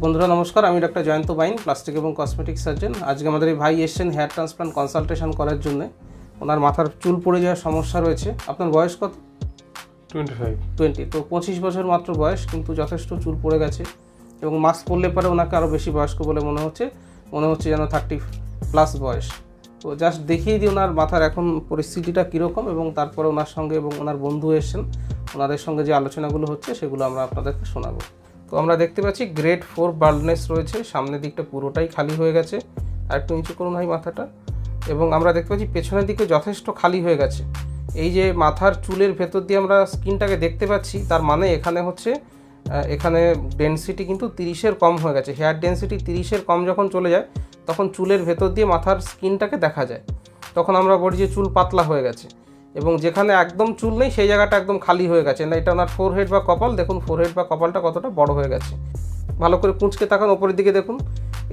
বন্ধুরা নমস্কার, আমি ডক্টর জয়ন্ত বাইন, প্লাস্টিক এবং কসমেটিক সার্জন। আজকে আমাদের এই ভাই এসেছেন হেয়ার ট্রান্সপ্লান্ট কনসালটেশন করার জন্য। ওনার মাথার চুল পড়ে যাওয়ার সমস্যা রয়েছে। আপনার বয়স কত? 20। তো 25 বছর মাত্র বয়স, কিন্তু যথেষ্ট চুল পড়ে গেছে এবং মাস্ক পরলে পরে ওনাকে আরও বেশি বয়স্ক বলে মনে হচ্ছে যেন 30+ বয়স। তো জাস্ট দেখিয়ে দিই ওনার মাথার এখন পরিস্থিতিটা কীরকম, এবং তারপরে ওনার সঙ্গে এবং ওনার বন্ধু এসেছেন, ওনাদের সঙ্গে যে আলোচনাগুলো হচ্ছে সেগুলো আমরা আপনাদেরকে শোনাবো। তো আমরা দেখতে পাচ্ছি গ্রেড 4 বাল্ডনেস রয়েছে, সামনের দিকটা পুরোটাই খালি হয়ে গেছে। আর একটু নিচু করুন ভাই মাথাটা। এবং আমরা দেখতে পাচ্ছি পেছনের দিকে যথেষ্ট খালি হয়ে গেছে। এই যে মাথার চুলের ভেতর দিয়ে আমরা স্কিনটাকে দেখতে পাচ্ছি, তার মানে এখানে ডেনসিটি কিন্তু 30-এর কম হয়ে গেছে। হেয়ার ডেনসিটি 30-এর কম যখন চলে যায় তখন চুলের ভেতর দিয়ে মাথার স্কিনটাকে দেখা যায়, তখন আমরা বলি যে চুল পাতলা হয়ে গেছে। এবং যেখানে একদম চুল নেই সেই জায়গাটা একদম খালি হয়ে গেছে না। এটা ওনার ফোরহেড বা কপাল, দেখুন ফোরহেড বা কপালটা কতটা বড় হয়ে গেছে। ভালো করে কুঁচকে তাকান ওপরের দিকে, দেখুন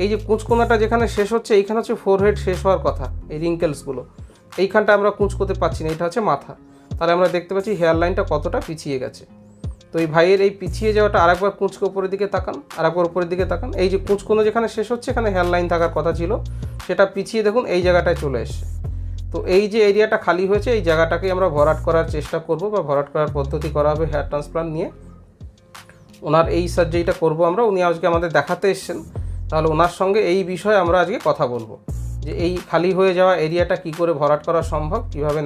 এই যে কুঁচকোনাটা যেখানে শেষ হচ্ছে এইখানে হচ্ছে ফোরহেড শেষ হওয়ার কথা। এই রিঙ্কেলসগুলো এইখানটা আমরা কুঁচকোতে পাচ্ছি না, এটা হচ্ছে মাথা। তাহলে আমরা দেখতে পাচ্ছি হেয়ার লাইনটা কতটা পিছিয়ে গেছে। তো এই ভাইয়ের এই পিছিয়ে যাওয়াটা আরেকবার কুঁচকে উপরের দিকে তাকান, আরেকবার উপরের দিকে তাকান। এই যে কুঁচকোনা যেখানে শেষ হচ্ছে এখানে হেয়ার লাইন থাকার কথা ছিল, সেটা পিছিয়ে দেখুন এই জায়গাটায় চলে এসছে। তো এই যে এরিয়াটা খালি হয়েছে এই জায়গাটাকে আমরা ভরাট করার চেষ্টা করব, বা ভরাট করার পদ্ধতি করা হবে হেয়ার ট্রান্সপ্লান্ট নিয়ে। ওনার এই সার্জারিটা করব আমরা। উনি আজকে আমাদের দেখাতে এসেছেন, তাহলে ওনার সঙ্গে এই বিষয়ে আমরা আজকে কথা বলবো যে এই খালি হয়ে যাওয়া এরিয়াটা কি করে ভরাট করা সম্ভব, কিভাবে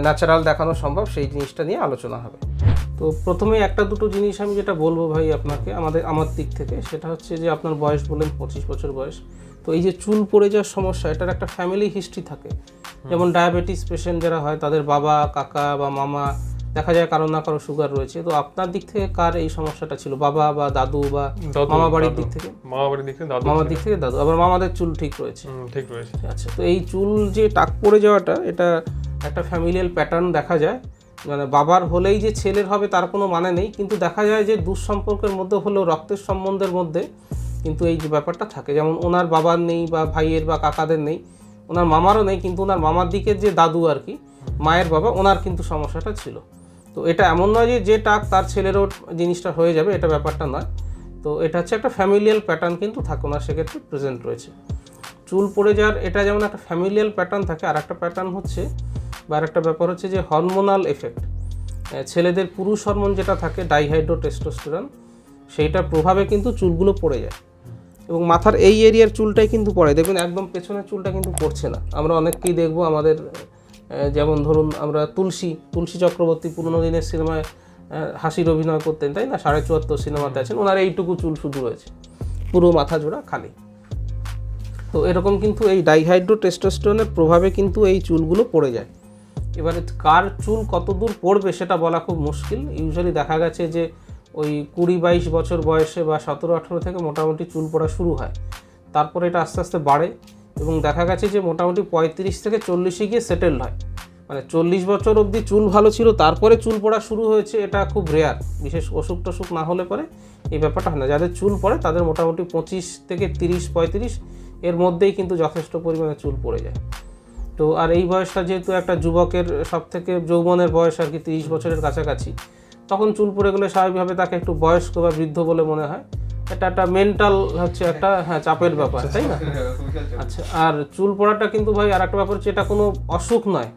ন্যাচারাল দেখানো সম্ভব, সেই জিনিসটা নিয়ে আলোচনা হবে। তো প্রথমে একটা দুটো জিনিস আমি যেটা বলবো ভাই আপনাকে আমার দিক থেকে, সেটা হচ্ছে যে আপনার বয়স বললেন 25 বছর বয়স। তো এই যে চুল পড়ে যাওয়ার সমস্যা, এটার একটা ফ্যামিলি হিস্ট্রি থাকে। যেমন ডায়াবেটিস পেশেন্ট যারা হয় তাদের বাবা, কাকা বা মামা দেখা যায় কারো না কারো সুগার রয়েছে। তো আপনার দিক থেকে কার এই সমস্যাটা ছিল? বাবা বা দাদু বা মামা বাড়ির দিক থেকে? মামার দিক থেকে দাদু। আবার মামাদের চুল ঠিক রয়েছে? ঠিক রয়েছে। আচ্ছা, তো এই চুল যে টাক পড়ে যাওয়াটা, এটা একটা ফ্যামিলিয়াল প্যাটার্ন দেখা যায়। মানে বাবার হলেই যে ছেলের হবে তার কোনো মানে নেই, কিন্তু দেখা যায় যে দুঃসম্পর্কের মধ্যে হলেও রক্তের সম্বন্ধের মধ্যে কিন্তু এই যে ব্যাপারটা থাকে। যেমন ওনার বাবার নেই বা ভাইয়ের বা কাকাদের নেই, ওনার মামারও নেই, কিন্তু ওনার মামার দিকের যে দাদু আর কি, মায়ের বাবা, ওনার কিন্তু সমস্যাটা ছিল। তো এটা এমন নয় যে টাক তার ছেলেরও জিনিসটা হয়ে যাবে, এটা ব্যাপারটা নয়। তো এটা হচ্ছে একটা ফ্যামিলিয়াল প্যাটার্ন কিন্তু থাকে ওনার, সেক্ষেত্রে প্রেজেন্ট রয়েছে। চুল পড়ে যাওয়ার এটা যেমন একটা ফ্যামিলিয়াল প্যাটার্ন থাকে, আর একটা প্যাটার্ন হচ্ছে বা একটা ব্যাপার হচ্ছে যে হরমোনাল এফেক্ট। ছেলেদের পুরুষ হরমোন যেটা থাকে ডাইহাইড্রোটেস্টোস্টেরন, সেইটার প্রভাবে কিন্তু চুলগুলো পড়ে যায়। এবং মাথার এই এরিয়ার চুলটাই কিন্তু পড়ে, দেখবেন একদম পেছনের চুলটা কিন্তু পড়ছে না। আমরা অনেককেই দেখবো আমাদের, যেমন ধরুন আমরা তুলসী চক্রবর্তী পুরোনো দিনের সিনেমায় হাসির অভিনয় করতেন, তাই না? 74 সিনেমাতে আছেন, ওনার এইটুকু চুল শুধু রয়েছে, পুরো মাথা জোড়া খালি। তো এরকম কিন্তু এই ডাইহাইড্রোটেস্টোস্টেরনের প্রভাবে কিন্তু এই চুলগুলো পড়ে যায়। এবারে কার চুল কত দূর পড়বে সেটা বলা খুব মুশকিল। ইউজুয়ালি দেখা গেছে যে ওই 20-22 বছর বয়সে বা 17-18 থেকে মোটামুটি চুল পড়া শুরু হয়, তারপরে এটা আস্তে আস্তে বাড়ে এবং দেখা গেছে যে মোটামুটি 35 থেকে 40-এ গিয়ে সেটেল হয়। মানে 40 বছর অবধি চুল ভালো ছিল, তারপরে চুল পড়া শুরু হয়েছে, এটা খুব রেয়ার। বিশেষ অসুখ টসুখ না হলে পরে এই ব্যাপারটা হয় না। যাদের চুল পড়ে তাদের মোটামুটি 25 থেকে 30-35 এর মধ্যেই কিন্তু যথেষ্ট পরিমাণে চুল পড়ে যায়। তো আর এই বয়সটা যেহেতু একটা যুবকের সব থেকে যৌবনের বয়স আর কি, 30 বছরের কাছাকাছি, তখন চুল পড়ে গেলে স্বাভাবিকভাবে তাকে একটু বয়স্ক বা বৃদ্ধ বলে মনে হয়। এটা একটা মেন্টাল হচ্ছে একটা চাপের ব্যাপার, তাই না? আচ্ছা, আর চুল পড়াটা কিন্তু ভাই আর একটা ব্যাপার হচ্ছে এটা কোনো অসুখ নয়।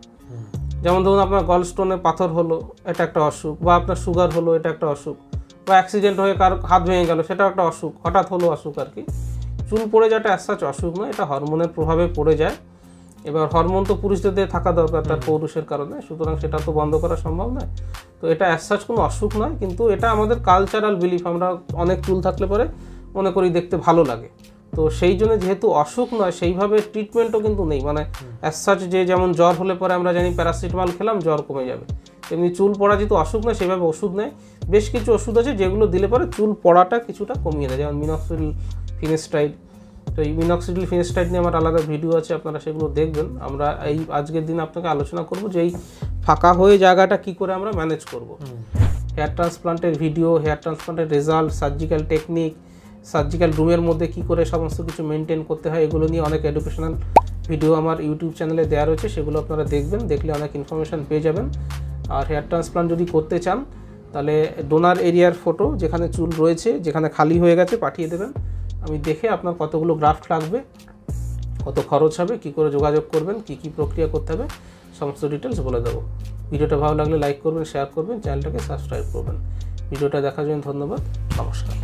যেমন ধরুন আপনার গলস্টোনে পাথর হলো, এটা একটা অসুখ, বা আপনার সুগার হলো, এটা একটা অসুখ, বা অ্যাক্সিডেন্ট হয়ে কার হাত ভেঙে গেল, সেটাও একটা অসুখ, হঠাৎ হলো অসুখ আর কি। চুল পড়ে যাওয়াটা অ্যাজ অসুখ নয়, এটা হরমোনের প্রভাবে পড়ে যায়। এবার হরমোন তো পুরুষদের থাকা দরকার তার পৌরুষের কারণে, সুতরাং সেটা তো বন্ধ করা সম্ভব নয়। তো এটা অ্যাজ কোনো অসুখ নয়, কিন্তু এটা আমাদের কালচারাল বিলিফ। আমরা অনেক চুল থাকলে পরে মনে করি দেখতে ভালো লাগে, তো সেই জন্য যেহেতু অসুখ নয় সেইভাবে ট্রিটমেন্টও কিন্তু নেই। মানে অ্যাজ যে যেমন জ্বর হলে পরে আমরা জানি প্যারাসিটামল খেলাম জ্বর কমে যাবে, তেমনি চুল পড়া যেহেতু অসুখ নয় সেইভাবে ওষুধ নেই। বেশ কিছু ওষুধ আছে যেগুলো দিলে পরে চুল পড়াটা কিছুটা কমিয়ে দেয়, যেমন মিনক্সিডিল, ফিনেস্টাইড। তো এই মিনক্সিডিল, ফিনেস্টাইড নিয়ে আমার আলাদা ভিডিও আছে, আপনারা সেগুলো দেখবেন। আমরা এই আজকের দিন আপনাকে আলোচনা করব যে এই ফাঁকা হয়ে জায়গাটা কি করে আমরা ম্যানেজ করব। হেয়ার ট্রান্সপ্লান্টের ভিডিও, হেয়ার ট্রান্সপ্লান্টের রেজাল্ট, সার্জিক্যাল টেকনিক, সার্জিক্যাল রুমের মধ্যে কি করে সমস্ত কিছু মেনটেন করতে হয়, এগুলো নিয়ে অনেক এডুকেশনাল ভিডিও আমার ইউটিউব চ্যানেলে দেওয়া রয়েছে, সেগুলো আপনারা দেখবেন, দেখলে অনেক ইনফরমেশান পেয়ে যাবেন। আর হেয়ার ট্রান্সপ্লান্ট যদি করতে চান তাহলে ডোনার এরিয়ার ফটো, যেখানে চুল রয়েছে, যেখানে খালি হয়ে গেছে পাঠিয়ে দেবেন। আমি দেখে আপনার কতগুলো গ্রাফট লাগবে, কত খরচ হবে, কি করে যোগাযোগ করবেন, কি কি প্রক্রিয়া করতে হবে, সমস্ত ডিটেলস বলে দেবো। ভিডিওটা ভালো লাগলে লাইক করবেন, শেয়ার করবেন, চ্যানেলটাকে সাবস্ক্রাইব করবেন। ভিডিওটা দেখার জন্য ধন্যবাদ, নমস্কার।